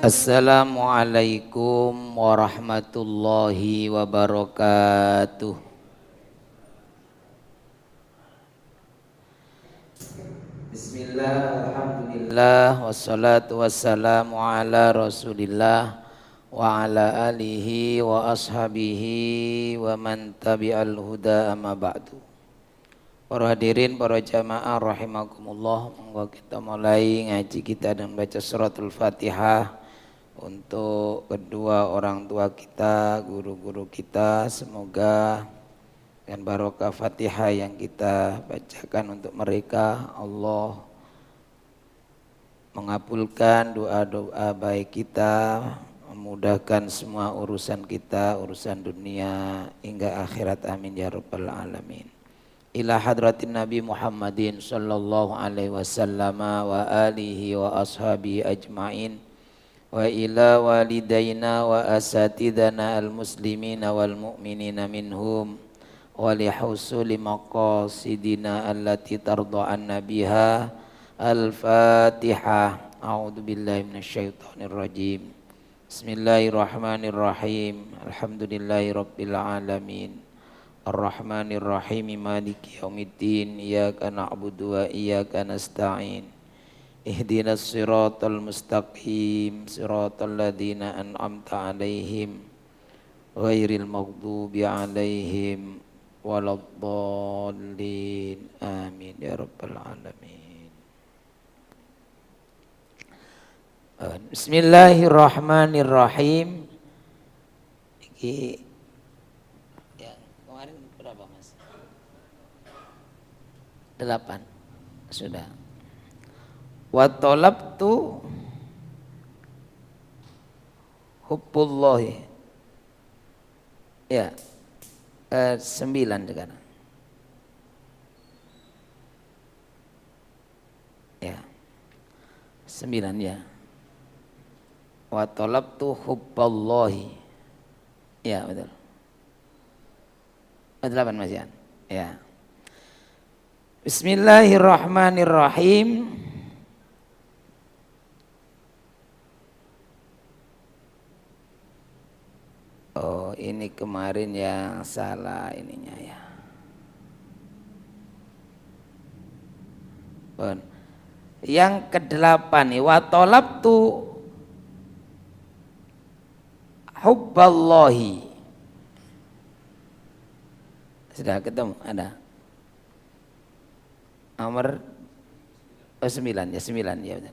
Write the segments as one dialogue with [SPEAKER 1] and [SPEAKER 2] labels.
[SPEAKER 1] Assalamualaikum warahmatullahi wabarakatuh. Bismillah, alhamdulillah, wassalatu wassalamu ala rasulillah wa ala alihi wa ashabihi wa man tabi'al huda amma ba'du. Para hadirin, para jamaah rahimakumullah, monggo kita mulai ngaji kita dan baca suratul Fatihah untuk kedua orang tua kita, guru-guru kita. Semoga dengan barokah Fatihah yang kita bacakan untuk mereka, Allah mengabulkan doa-doa baik kita, memudahkan semua urusan kita, urusan dunia hingga akhirat, amin ya rabbal alamin. Ila hadratin Nabi Muhammadin sallallahu alaihi wasallam wa alihi wa ashabihi ajma'in, wa ila walidayna wa asatidana al-muslimina wal mu'minina minhum, wa li husuli maqasidina allati tarda'an nabiha. Al-Fatihah. A'udzu billahi minasyaitonir rajim. Bismillahirrahmanirrahim. Alhamdulillahi rabbil alamin. Ar-Rahmanir Rahim, Maliki yaumiddin. Iyyaka na'budu wa iyyaka nasta'in. Ihdinas siratal mustaqim, siratal ladzina an'amta 'alaihim ghairil maghdubi 'alaihim waladdallin. Amin ya rabbal alamin. Bismillahirrahmanirrahim. Iki yang kemarin berapa Mas? 8 sudah. Wa talabtu hubbullahi, ya 9 sekarang, ya 9 ya. Wa talabtu hubballahi, ya betul. 8 Mas ya. Ya. Bismillahirrahmanirrahim. Oh, ini kemarin yang salah ininya ya. Bon. Yang ke-8 nih, wa talabtu hubballahi. Sudah ketemu? Ada? Nomor 9 ya, 9 ya benar.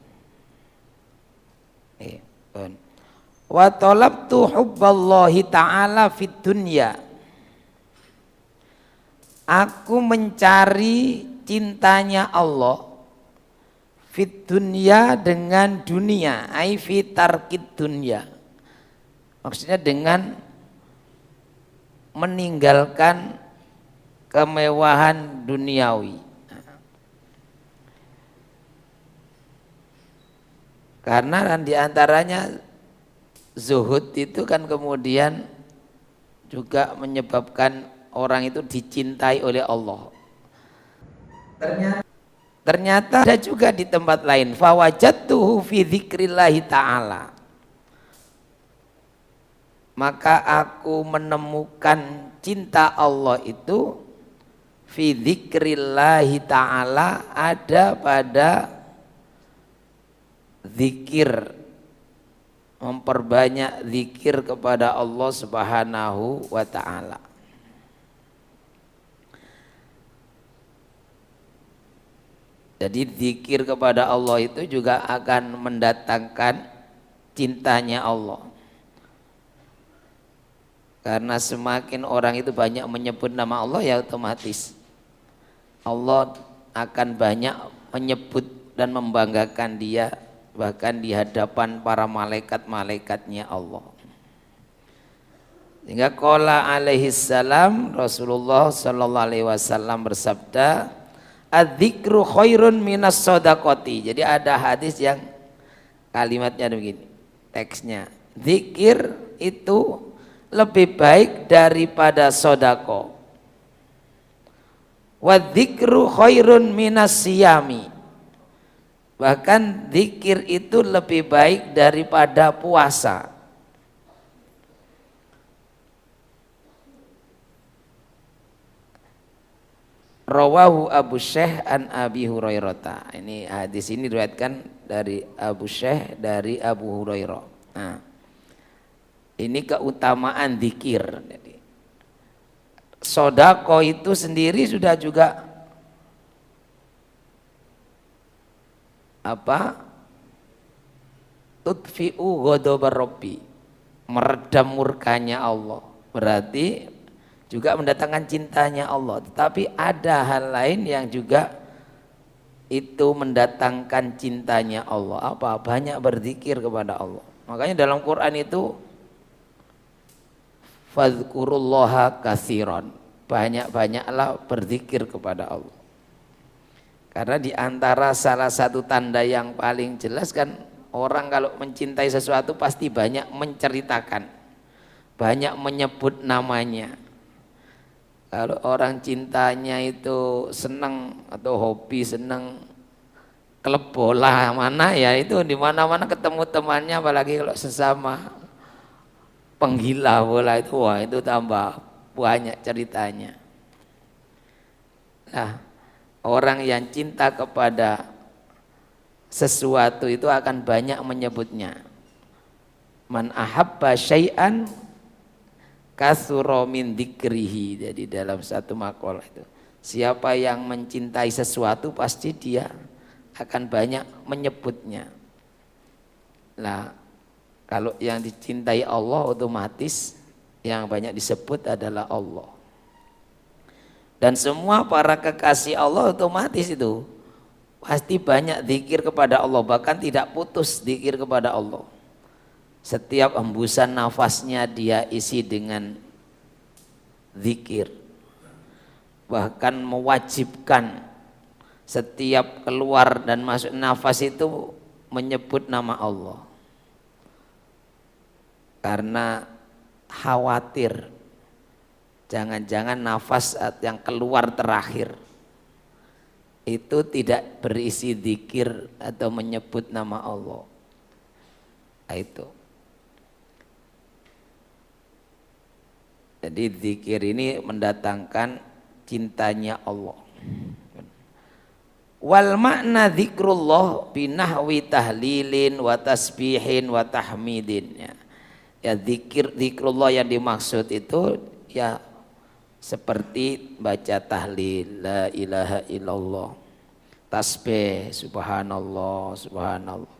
[SPEAKER 1] Bon. Wa talabtu hubballahi ta'ala fid dunya. Aku mencari cintanya Allah fid dunya, dengan dunia, ai fi tarkid dunya. Maksudnya dengan meninggalkan kemewahan duniawi. Karena diantaranya zuhud itu kan kemudian juga menyebabkan orang itu dicintai oleh Allah. Ternyata ada juga di tempat lain, fawajadtuhu fi dzikrillahi ta'ala. Maka aku menemukan cinta Allah itu fi dzikrillahi ta'ala, ada pada zikir, memperbanyak zikir kepada Allah Subhanahu wa ta'ala. Jadi zikir kepada Allah itu juga akan mendatangkan cintanya Allah. Karena semakin orang itu banyak menyebut nama Allah, ya otomatis Allah akan banyak menyebut dan membanggakan dia, bahkan di hadapan para malaikat-malaikatnya Allah. Sehingga qala alaihi salam, Rasulullah sallallahu alaihi wasallam bersabda, adzikru khairun minas shadaqati. Jadi ada hadis yang kalimatnya begini, teksnya, zikir itu lebih baik daripada sedekah. Wa dzikru khairun minas siyami. Bahkan zikir itu lebih baik daripada puasa. Rawahu Abu Syekh an Abi Hurairah. Ini hadis ini diriwayatkan dari Abu Syekh dari Abu Hurairah. Nah, ini keutamaan zikir. Jadi, sodako itu sendiri sudah juga apa? Tudfi'u ghadabar Rabbi, meredam murkanya Allah. Berarti juga mendatangkan cintanya Allah. Tetapi ada hal lain yang juga itu mendatangkan cintanya Allah. Apa? Banyak berzikir kepada Allah. Makanya dalam Quran itu fadhkurullaha katsiran, banyak-banyaklah berzikir kepada Allah. Karena di antara salah satu tanda yang paling jelas kan, orang kalau mencintai sesuatu pasti banyak menceritakan, banyak menyebut namanya. Kalau orang cintanya itu senang atau hobi senang klub bola mana ya, itu di mana-mana ketemu temannya, apalagi kalau sesama penggila bola itu, wah itu tambah banyak ceritanya. Nah, orang yang cinta kepada sesuatu itu akan banyak menyebutnya. Man ahabba syai'an kasuro min dzikrihi. Jadi dalam satu makalah itu, siapa yang mencintai sesuatu pasti dia akan banyak menyebutnya. Nah, kalau yang dicintai Allah otomatis yang banyak disebut adalah Allah. Dan semua para kekasih Allah otomatis itu pasti banyak zikir kepada Allah, bahkan tidak putus zikir kepada Allah. Setiap hembusan nafasnya dia isi dengan zikir. Bahkan mewajibkan setiap keluar dan masuk nafas itu menyebut nama Allah. Karena khawatir jangan-jangan nafas yang keluar terakhir itu tidak berisi zikir atau menyebut nama Allah. Itu. Jadi zikir ini mendatangkan cintanya Allah. Wal makna zikrullah binahwi tahlilin wa tasbihin wa tahmidin. Ya zikrullah yang dimaksud itu ya seperti baca tahlil la ilaha illallah, tasbih subhanallah subhanallah,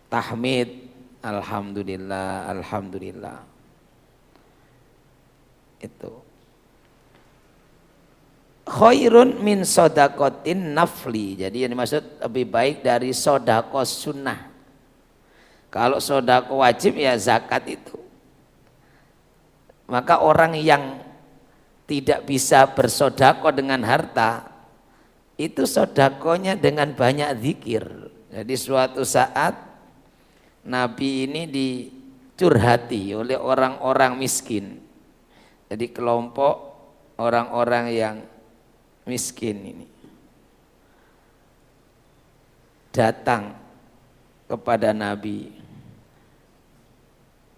[SPEAKER 1] tahmid alhamdulillah alhamdulillah. Itu khairun min sodakotin nafli. Jadi yang dimaksud lebih baik dari sodako sunnah. Kalau sodako wajib ya zakat itu. Maka orang yang tidak bisa bersodako dengan harta, itu sodakonya dengan banyak zikir. Jadi suatu saat Nabi ini dicurhati oleh orang-orang miskin. Jadi kelompok orang-orang yang miskin ini datang kepada Nabi.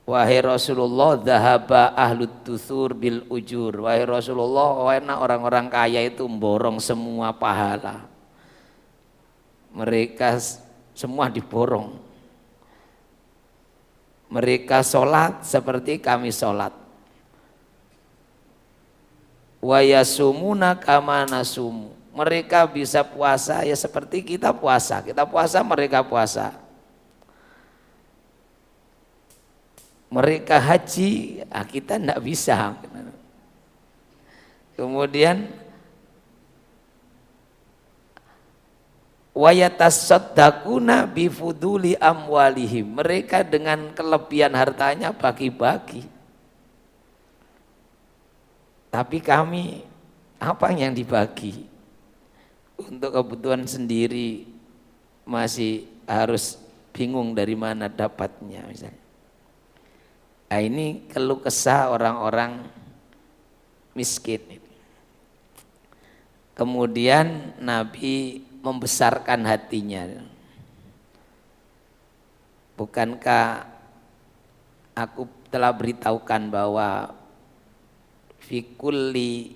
[SPEAKER 1] Wahai Rasulullah, dhahaba ahlut tutsur bil ujur. Wahai Rasulullah, orang-orang kaya itu memborong semua pahala. Mereka semua diborong. Mereka sholat seperti kami sholat. Wa yasumuna kama nasumu. Mereka bisa puasa ya seperti kita puasa. Kita puasa, mereka puasa. Mereka haji, kita tidak bisa. Kemudian wa yatasaddaquna bifuduli amwalihim. Mereka dengan kelebihan hartanya bagi-bagi. Tapi kami apa yang dibagi? Untuk kebutuhan sendiri masih harus bingung dari mana dapatnya misalnya. Nah, ini keluh kesah orang-orang miskin. Kemudian Nabi membesarkan hatinya. bukankah aku telah beritahukan bahwa fi kulli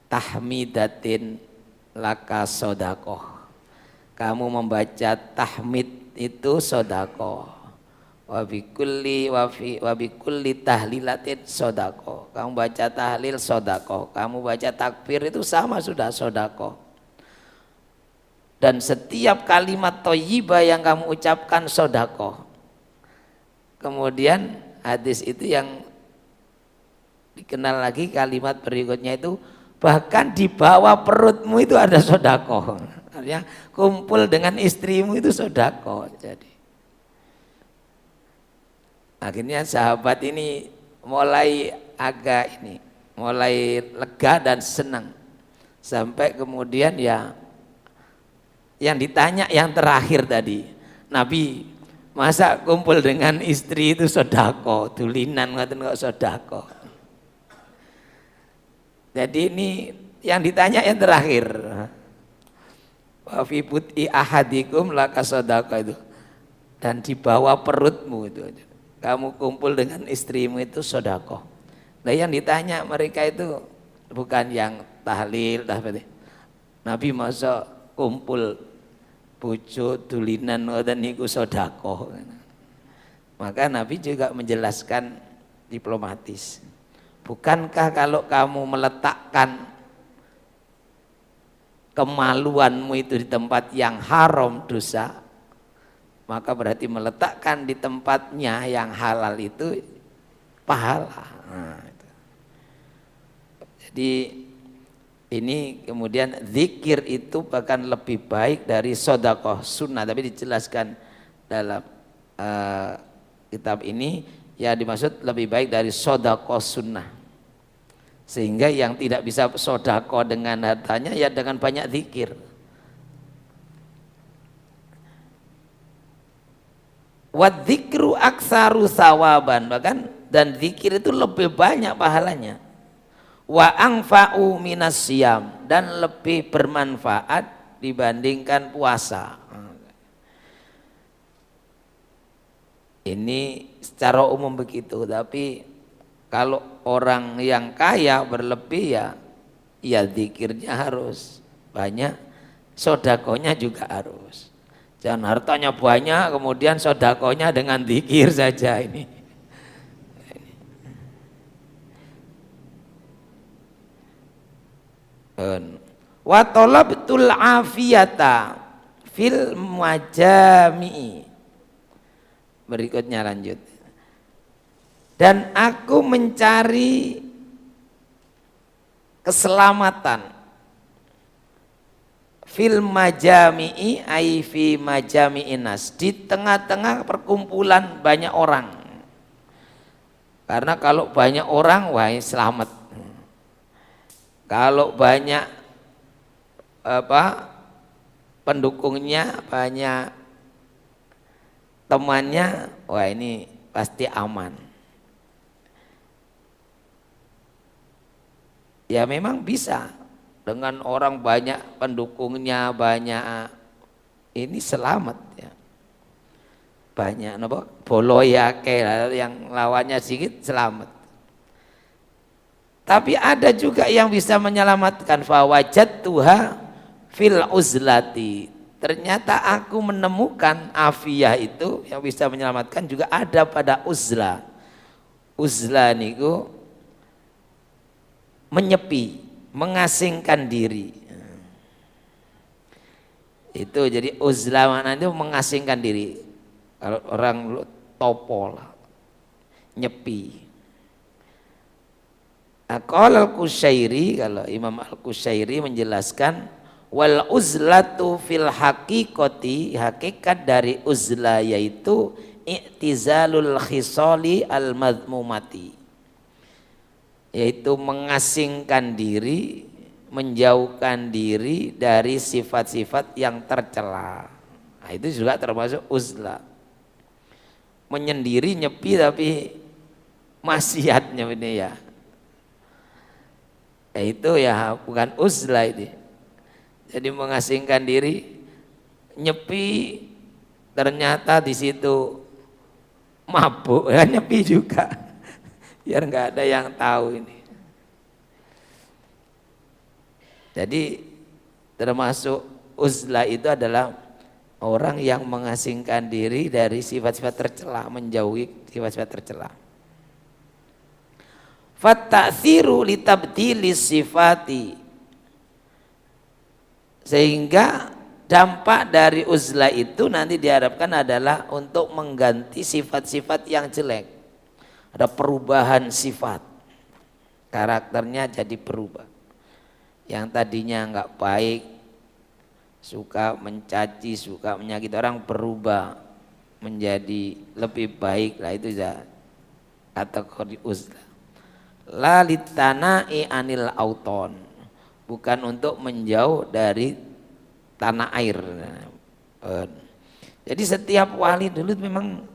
[SPEAKER 1] tahmidatin laka sodakoh, kamu membaca tahmid itu sodakoh, wa bi kulli tahlilatin sodakoh, kamu baca tahlil sodakoh, kamu baca takbir itu sama sudah sodakoh. Dan setiap kalimat thayyibah yang kamu ucapkan sodakoh. Kemudian hadis itu yang dikenal lagi kalimat berikutnya itu, bahkan di bawah perutmu itu ada sodakoh. Artinya kumpul dengan istrimu itu sodakoh. Jadi akhirnya sahabat ini mulai mulai lega dan senang, sampai kemudian ya yang ditanya yang terakhir tadi, Nabi, masa kumpul dengan istri itu sodako, tulinan ngaten kok sodako. Jadi ini yang ditanya yang terakhir, wa fi buti ahadikum laka sodako itu, dan di bawah perutmu itu, kamu kumpul dengan istrimu itu sodako. Nah yang ditanya mereka itu bukan yang tahlil, Nabi masa kumpul bojo tulinan ngoten niku sedekah. Maka Nabi juga menjelaskan diplomatis. Bukankah kalau kamu meletakkan kemaluanmu itu di tempat yang haram dosa, maka berarti meletakkan di tempatnya yang halal itu pahala. Nah, itu. Jadi ini kemudian zikir itu bahkan lebih baik dari sedekah sunnah, tapi dijelaskan dalam kitab ini ya dimaksud lebih baik dari sedekah sunnah, sehingga yang tidak bisa sedekah dengan hartanya ya dengan banyak zikir. Wa dzikru aktsaru sawaban, bahkan dan zikir itu lebih banyak pahalanya. Wa anfa'u minas siyam, dan lebih bermanfaat dibandingkan puasa. Ini secara umum begitu, tapi kalau orang yang kaya berlebih ya zikirnya harus banyak, sodakonya juga harus. Jangan hartanya banyak kemudian sodakonya dengan zikir saja ini. Wa talabtul afiyata fil majami'i. Berikutnya lanjut. Dan aku mencari keselamatan fil majami'i ai fi majami'in nas, di tengah-tengah perkumpulan banyak orang. Karena kalau banyak orang wah selamat. Kalau banyak pendukungnya, banyak temannya, wah ini pasti aman. Ya memang bisa dengan orang banyak pendukungnya, banyak ini selamat ya. Banyak boloyake yang lawannya sedikit selamat. Tapi ada juga yang bisa menyelamatkan, fawajadtuha fil uzlati. Ternyata aku menemukan afiyah itu yang bisa menyelamatkan juga ada pada uzlah. Uzlah niku menyepi, mengasingkan diri. Itu jadi uzlah mana itu mengasingkan diri. Kalau orang topol, nyepi. Qala al-Qushairi, kalau Imam al-Qushairi menjelaskan wal uzlatu fil haqiqati, hakikat dari uzlah yaitu i'tizalul khisali al madmumati, yaitu mengasingkan diri, menjauhkan diri dari sifat-sifat yang tercela. Nah, itu juga termasuk uzlah. Menyendiri, nyepi tapi maksiatnya ini ya. Itu ya bukan uzlah ini. Jadi mengasingkan diri, nyepi ternyata di situ mabuk, ya nyepi juga, biar nggak ada yang tahu ini. Jadi termasuk uzlah itu adalah orang yang mengasingkan diri dari sifat-sifat tercela, menjauhi sifat-sifat tercela. Fattaksiru litabdilis sifati, sehingga dampak dari uzlah itu nanti diharapkan adalah untuk mengganti sifat-sifat yang jelek. Ada perubahan sifat, karakternya jadi berubah. Yang tadinya enggak baik, suka mencaci, suka menyakiti orang, berubah menjadi lebih baik. Lah itu ya kategori uzlah. La litana'i anil auton, bukan untuk menjauh dari tanah air. Jadi setiap wali dulu memang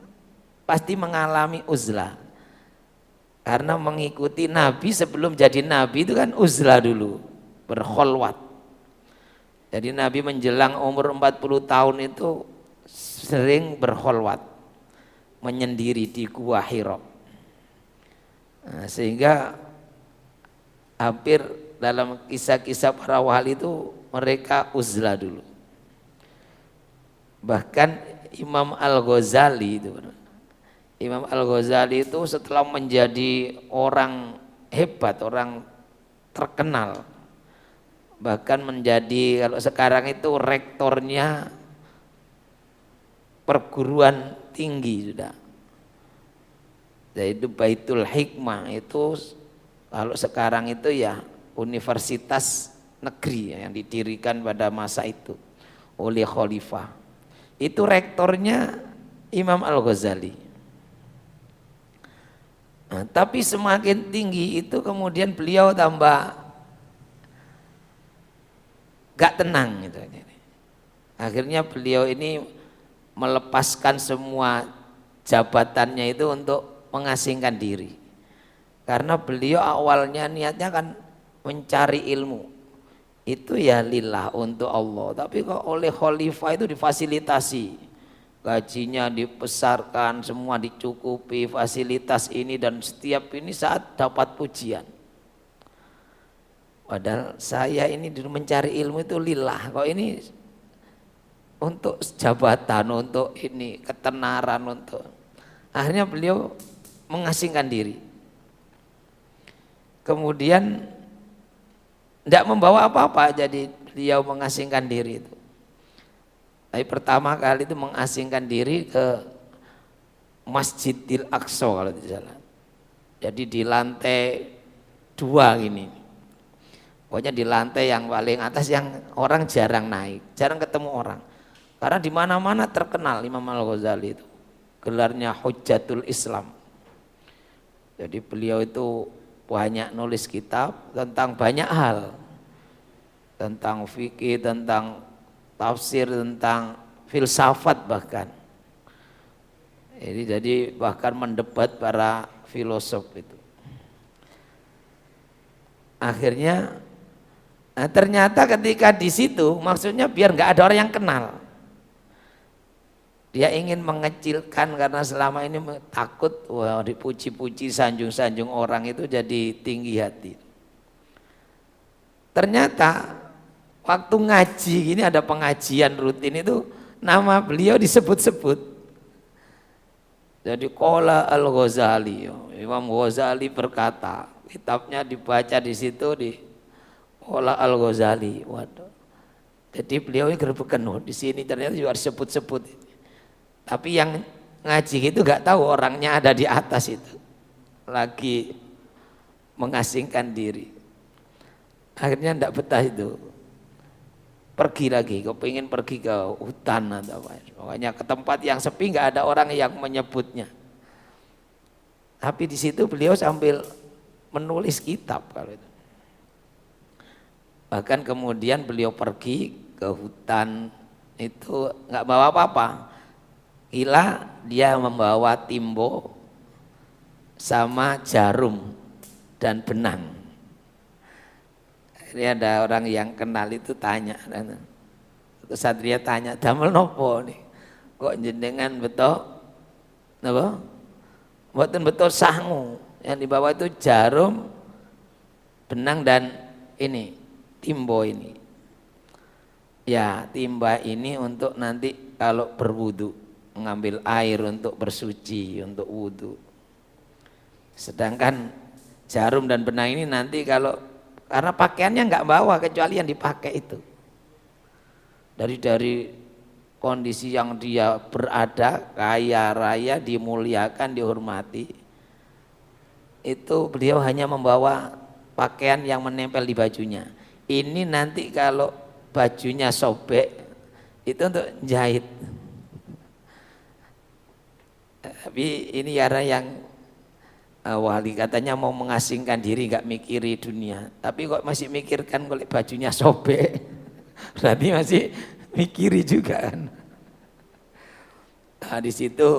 [SPEAKER 1] pasti mengalami uzlah, karena mengikuti Nabi sebelum jadi Nabi itu kan uzlah dulu, berkholwat. Jadi Nabi menjelang umur 40 tahun itu sering berkholwat, menyendiri di Gua Hira. Nah, sehingga hampir dalam kisah-kisah para wali itu mereka uzlah dulu. Bahkan Imam Al-Ghazali itu setelah menjadi orang hebat, orang terkenal, bahkan menjadi, kalau sekarang itu rektornya perguruan tinggi sudah, yaitu Baitul Hikmah. Itu kalau sekarang itu ya universitas negeri yang didirikan pada masa itu oleh khalifah. Itu rektornya Imam Al-Ghazali. Nah, tapi semakin tinggi itu kemudian beliau tambah gak tenang gitu. Akhirnya beliau ini melepaskan semua jabatannya itu untuk mengasingkan diri, karena beliau awalnya niatnya kan mencari ilmu itu ya lillah, untuk Allah, tapi kok oleh khalifah itu difasilitasi, gajinya dibesarkan, semua dicukupi, fasilitas ini dan setiap ini saat dapat pujian. Padahal saya ini mencari ilmu itu lillah, kok ini untuk jabatan, untuk ini ketenaran, untuk. Akhirnya beliau mengasingkan diri. Kemudian tidak membawa apa-apa, jadi beliau mengasingkan diri itu. Tapi pertama kali itu mengasingkan diri ke Masjidil Aqsa kalau tidak salah. Jadi di lantai 2 gini. Pokoknya di lantai yang paling atas yang orang jarang naik, jarang ketemu orang. Karena di mana-mana terkenal Imam Al-Ghazali itu. Gelarnya Hujjatul Islam. Jadi beliau itu banyak nulis kitab tentang banyak hal, tentang fikih, tentang tafsir, tentang filsafat bahkan. Jadi bahkan mendebat para filosof itu. Akhirnya, nah ternyata ketika di situ maksudnya biar nggak ada orang yang kenal. Dia ingin mengecilkan karena selama ini takut wah dipuji-puji, sanjung-sanjung orang itu jadi tinggi hati. Ternyata waktu ngaji gini, ada pengajian rutin itu nama beliau disebut-sebut. Jadi qala Al-Ghazali, Imam Ghazali berkata, kitabnya dibaca di situ di qala Al-Ghazali. Waduh. Jadi beliau ini gerbekan di sini ternyata juga disebut-sebut. Tapi yang ngaji itu nggak tahu orangnya ada di atas itu, lagi mengasingkan diri. Akhirnya tidak betah itu, pergi lagi, kepingin pergi ke hutan atau apa, pokoknya ke tempat yang sepi, nggak ada orang yang menyebutnya. Tapi di situ beliau sambil menulis kitab kalau itu. Bahkan kemudian beliau pergi ke hutan itu nggak bawa apa-apa. Ila dia membawa timbo sama jarum dan benang. Ini ada orang yang kenal itu tanya, terus Satria tanya, damel nopo nih? kok jenengan betul napa? Mboten betul sangu. Yang dibawa itu jarum, benang dan ini timbo ini. Ya, timba ini untuk nanti kalau berwudu, mengambil air untuk bersuci, untuk wudu. Sedangkan jarum dan benang ini nanti kalau karena pakaiannya nggak bawa kecuali yang dipakai itu. Dari kondisi yang dia berada, kaya raya, dimuliakan, dihormati, itu beliau hanya membawa pakaian yang menempel di bajunya. Ini nanti kalau bajunya sobek itu untuk jahit. Tapi ini cara yang wali katanya mau mengasingkan diri, nggak mikiri dunia. Tapi kok masih mikirkan kalau bajunya sobek, berarti masih mikiri juga kan. Nah, di situ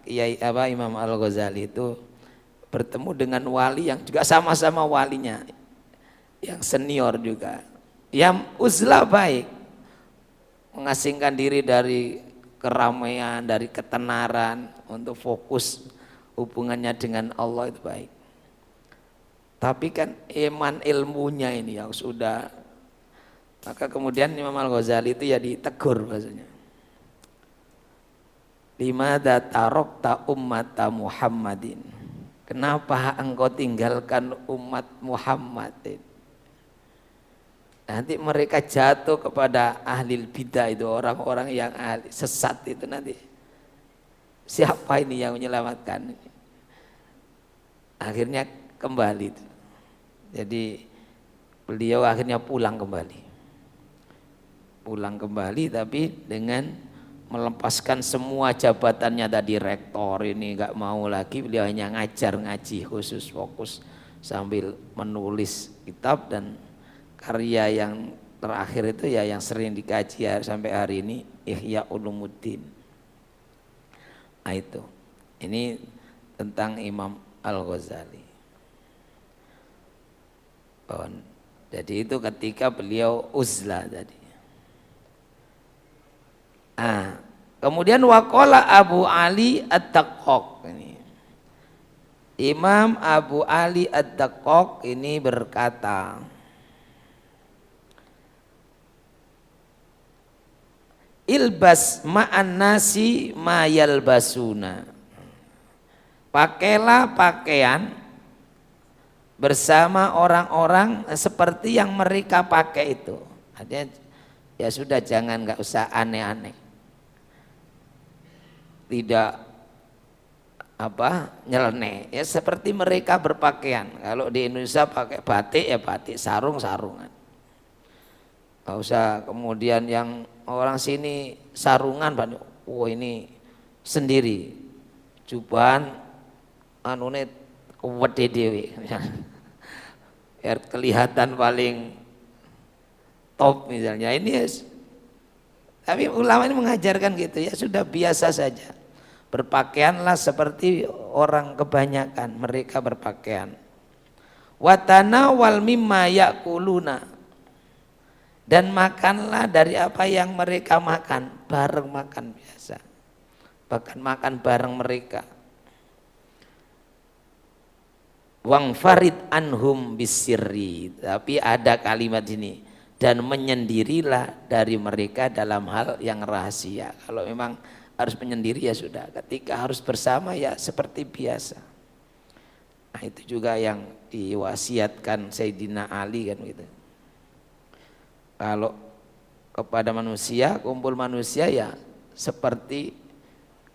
[SPEAKER 1] Imam Al-Ghazali itu bertemu dengan wali yang juga sama-sama walinya, yang senior juga, yang uzlah baik, mengasingkan diri dari keramaian, dari ketenaran, untuk fokus hubungannya dengan Allah itu baik. Tapi kan iman ilmunya ini yang sudah, maka kemudian Imam Al-Ghazali itu ya ditegur maksudnya. Limadza tarakta ummata Muhammadin? Kenapa engkau tinggalkan umat Muhammad? Nanti mereka jatuh kepada ahli bidah itu, orang-orang yang ahli sesat itu nanti. Siapa ini yang menyelamatkan? Akhirnya kembali. Jadi beliau akhirnya pulang kembali. Pulang kembali tapi dengan melepaskan semua jabatannya tadi, rektor ini nggak mau lagi, beliau hanya ngajar ngaji khusus fokus sambil menulis kitab, dan karya yang terakhir itu ya yang sering dikaji ya, sampai hari ini Ihya Ulumuddin. Nah itu, ini tentang Imam Al-Ghazali. Jadi itu ketika beliau uzlah tadi. Kemudian waqala Abu Ali Ad-Daqqaq ini. Imam Abu Ali Ad-Daqqaq ini berkata, ilbas ma'an nasi ma yalbasuna. Pakailah pakaian bersama orang-orang seperti yang mereka pakai itu. Artinya ya sudah, jangan, nggak usah aneh-aneh. Tidak nyeleneh, ya seperti mereka berpakaian. Kalau di Indonesia pakai batik ya batik, sarung-sarungan. Nggak usah kemudian yang orang sini sarungan, ini sendiri jubahan anune kuwede dhewe. Biar kelihatan paling top misalnya. Ini tapi ulama ini mengajarkan gitu, ya sudah biasa saja. Berpakaianlah seperti orang kebanyakan mereka berpakaian. Watanawal mimma yakuluna, dan makanlah dari apa yang mereka makan, bareng makan biasa. Bahkan makan bareng mereka. Wang farid anhum bisirri, tapi ada kalimat ini, dan menyendirilah dari mereka dalam hal yang rahasia. Kalau memang harus menyendiri ya sudah, ketika harus bersama ya seperti biasa. Nah itu juga yang diwasiatkan Sayyidina Ali kan gitu. Kalau kepada manusia, kumpul manusia ya seperti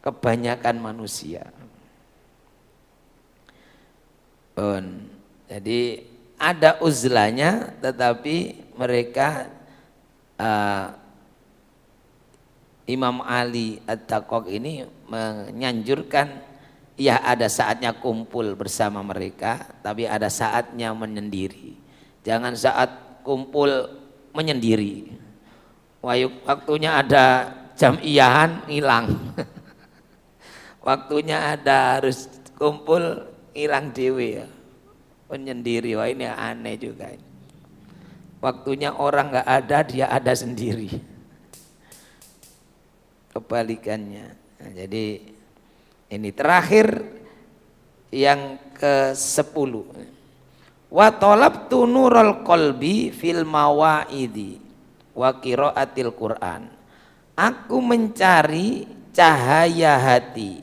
[SPEAKER 1] kebanyakan manusia. Jadi ada uzlahnya, tetapi mereka Imam Ali Ad-Daqqaq ini menyanjurkan ya ada saatnya kumpul bersama mereka, tapi ada saatnya menyendiri. Jangan saat kumpul menyendiri. Waktunya ada jamiahan hilang. Waktunya ada harus kumpul hilang dewe ya. Menyendiri, wah ini aneh juga. Waktunya orang nggak ada, dia ada sendiri. kebalikannya. Nah, jadi ini terakhir yang ke-10. Wa talabtu nurul qalbi fil mawaidi wa qiraatil Qur'an. Aku mencari cahaya hati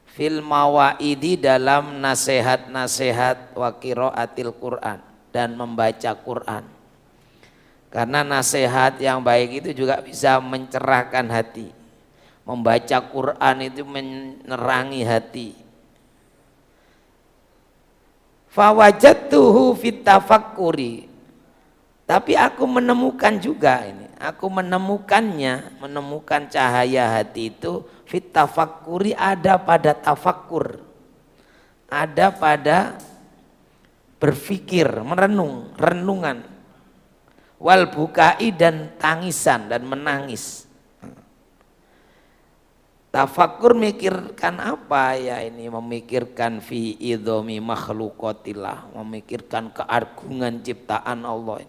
[SPEAKER 1] fil mawaidi dalam nasihat-nasihat wa qiraatil Qur'an dan membaca Qur'an. Karena nasihat yang baik itu juga bisa mencerahkan hati. Membaca Qur'an itu menerangi hati. Fawajadtuhu fit tafakkuri. Tapi aku menemukan juga ini. Aku menemukan cahaya hati itu fit tafakkuri, ada pada tafakkur. Ada pada berpikir, renungan. Wal bukai, dan tangisan dan menangis. Tafakkur mikirkan apa ya ini? Memikirkan fi idhomi makhluqatillah, memikirkan keagungan ciptaan Allah.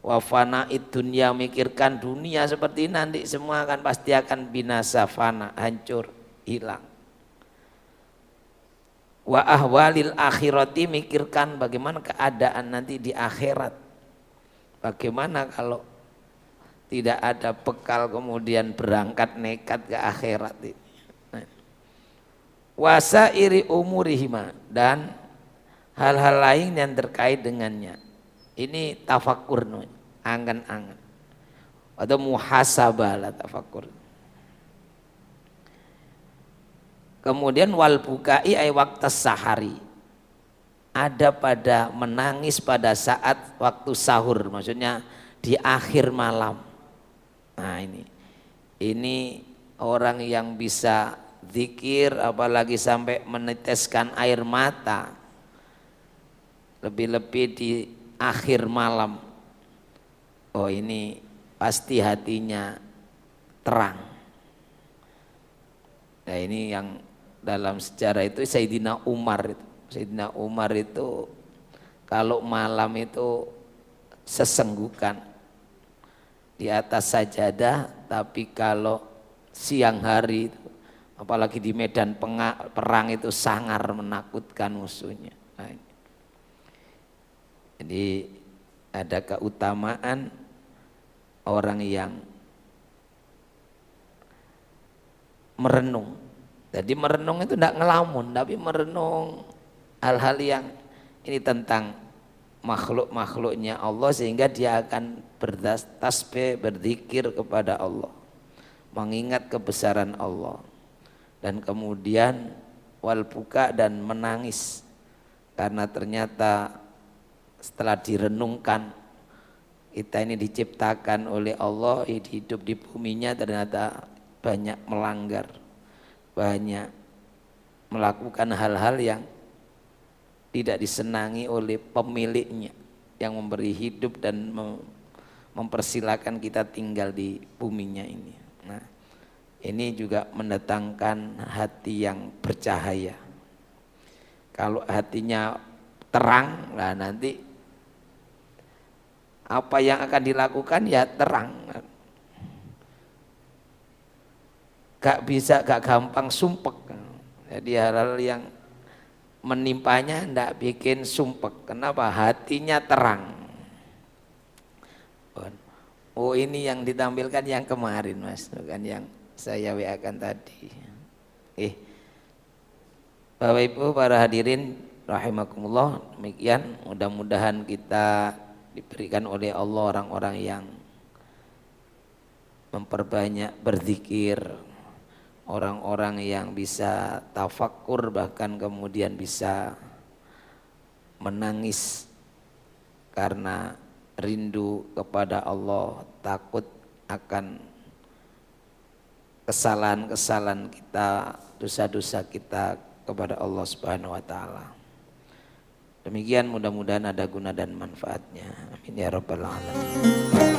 [SPEAKER 1] Wa fana'id dunya, mikirkan dunia seperti nanti semua akan pasti akan binasa, fana, hancur, hilang. Wa ahwalil akhirati, mikirkan bagaimana keadaan nanti di akhirat. Bagaimana kalau tidak ada bekal kemudian berangkat nekat ke akhirat ini. Wasairi umurihima, dan hal-hal lain yang terkait dengannya. Ini tafakkur, angan-angan atau muhasabah lah tafakkur. Kemudian wal bukai ay waktu sahari, ada pada menangis pada saat waktu sahur, maksudnya di akhir malam. Nah ini orang yang bisa zikir apalagi sampai meneteskan air mata, lebih-lebih di akhir malam. Oh ini pasti hatinya terang. Nah ini yang dalam sejarah itu Sayyidina Umar itu kalau malam itu sesenggukan di atas sajadah, tapi kalau siang hari apalagi di medan perang itu sangar menakutkan musuhnya. Nah, jadi ada keutamaan orang yang merenung. Jadi merenung itu tidak ngelamun, tapi merenung hal-hal yang ini tentang makhluk-makhluknya Allah, sehingga dia akan bertasbih, berzikir kepada Allah, mengingat kebesaran Allah, dan kemudian wal buka, dan menangis karena ternyata setelah direnungkan kita ini diciptakan oleh Allah, hidup di buminya ternyata banyak melanggar, banyak melakukan hal-hal yang tidak disenangi oleh pemiliknya yang memberi hidup dan mempersilahkan kita tinggal di buminya ini. Nah, ini juga mendatangkan hati yang bercahaya. Kalau hatinya terang, nah nanti apa yang akan dilakukan ya terang. Gak gampang sumpek. Jadi hal-hal yang menimpanya tidak bikin sumpek. Kenapa? Hatinya terang. Oh ini yang ditampilkan yang kemarin Mas, bukan yang saya WA-kan tadi. Bapak Ibu para hadirin rahimakumullah, demikian mudah-mudahan kita diberikan oleh Allah orang-orang yang memperbanyak berzikir, orang-orang yang bisa tafakkur, bahkan kemudian bisa menangis karena rindu kepada Allah, takut akan kesalahan-kesalahan kita, dosa-dosa kita kepada Allah Subhanahu wa taala. Demikian, mudah-mudahan ada guna dan manfaatnya. Amin ya rabbal alamin.